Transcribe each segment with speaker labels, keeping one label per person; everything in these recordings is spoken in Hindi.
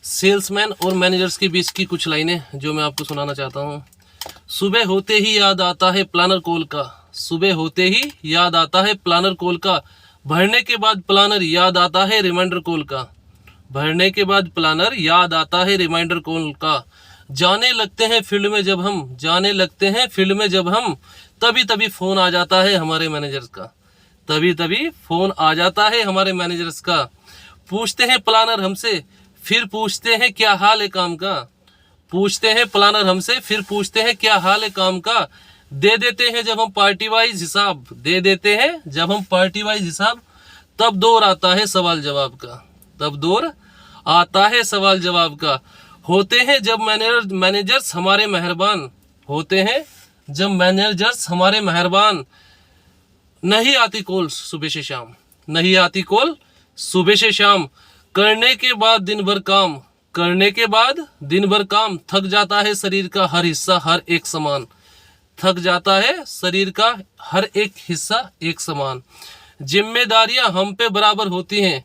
Speaker 1: सेल्समैन और मैनेजर्स के बीच की कुछ लाइनें जो मैं आपको सुनाना चाहता हूँ। सुबह होते ही याद आता है प्लानर कॉल का, सुबह होते ही याद आता है प्लानर कॉल का, भरने के बाद प्लानर याद आता है रिमाइंडर कॉल का, भरने के बाद प्लानर याद आता है रिमाइंडर कॉल का। जाने लगते हैं फील्ड में जब हम, जाने लगते हैं फील्ड में जब हम, तभी तभी फ़ोन आ जाता है हमारे मैनेजर्स का, तभी तभी फ़ोन आ जाता है हमारे मैनेजर्स का। पूछते हैं प्लानर हमसे, फिर पूछते हैं क्या हाल है काम का, पूछते हैं प्लानर हमसे, फिर पूछते हैं क्या हाल है काम का। दे देते हैं जब हम पार्टी वाइज हिसाब, दे देते हैं जब हम पार्टी वाइज हिसाब, तब दौर आता है सवाल जवाब का, तब दौर आता है सवाल जवाब का। होते हैं जब मैनेजर्स हमारे मेहरबान, होते हैं जब मैनेजर्स हमारे मेहरबान, नहीं आती कॉल सुबह से शाम, नहीं आती कॉल सुबह से शाम। करने के बाद दिन भर काम, करने के बाद दिन भर काम, थक जाता है शरीर का हर हिस्सा हर एक समान, थक जाता है शरीर का हर एक हिस्सा एक समान। जिम्मेदारियां हम पे बराबर होती हैं,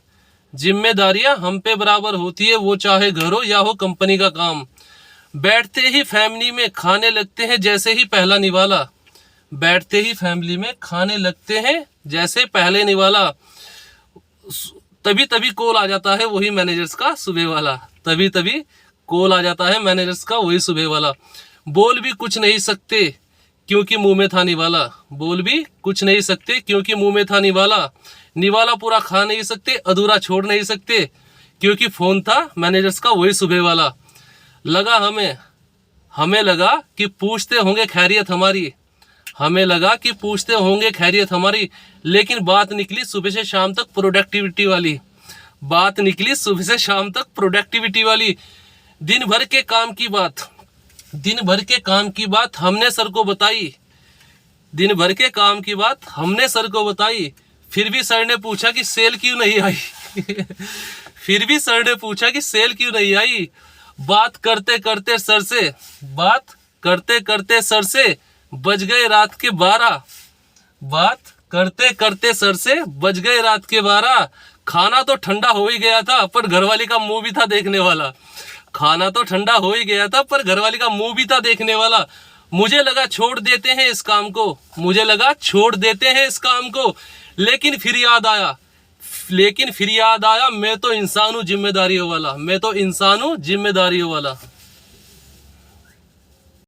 Speaker 1: जिम्मेदारियां हम पे बराबर होती है, वो चाहे घर हो या हो कंपनी का काम। बैठते ही फैमिली में खाने लगते हैं जैसे ही पहला निवाला, बैठते ही फैमिली में खाने लगते हैं जैसे पहले निवाला। तभी तभी कॉल आ जाता है वही मैनेजर्स का सुबह वाला, तभी तभी कॉल आ जाता है मैनेजर्स का वही सुबह वाला। बोल भी कुछ नहीं सकते क्योंकि मुंह में था निवाला, बोल भी कुछ नहीं सकते क्योंकि मुंह में था निवाला। निवाला पूरा खा नहीं सकते, अधूरा छोड़ नहीं सकते, क्योंकि फोन था मैनेजर्स का वही सुबह वाला। लगा हमें, हमें लगा कि पूछते होंगे खैरियत हमारी, हमें लगा कि पूछते होंगे खैरियत हमारी, लेकिन बात निकली सुबह से शाम तक प्रोडक्टिविटी वाली, बात निकली सुबह से शाम तक प्रोडक्टिविटी वाली। दिन भर के काम की बात, दिन भर के काम की बात हमने सर को बताई, दिन भर के काम की बात हमने सर को बताई, फिर भी सर ने पूछा कि सेल क्यों नहीं आई फिर भी सर ने पूछा कि सेल क्यों नहीं आई। बात करते करते सर से, बात करते करते सर से बज गए रात के 12, बात करते करते सर से बज गए रात के 12। खाना तो ठंडा हो ही गया था पर घरवाली का मुंह भी था देखने वाला, खाना तो ठंडा हो ही गया था पर घरवाली का मुंह भी था देखने वाला। मुझे लगा छोड़ देते हैं इस काम को, मुझे लगा छोड़ देते हैं इस काम को, लेकिन फिर याद आया, लेकिन फिर याद आया मैं तो इंसान हूँ जिम्मेदारियों वाला, मैं तो इंसान हूँ जिम्मेदारियों वाला।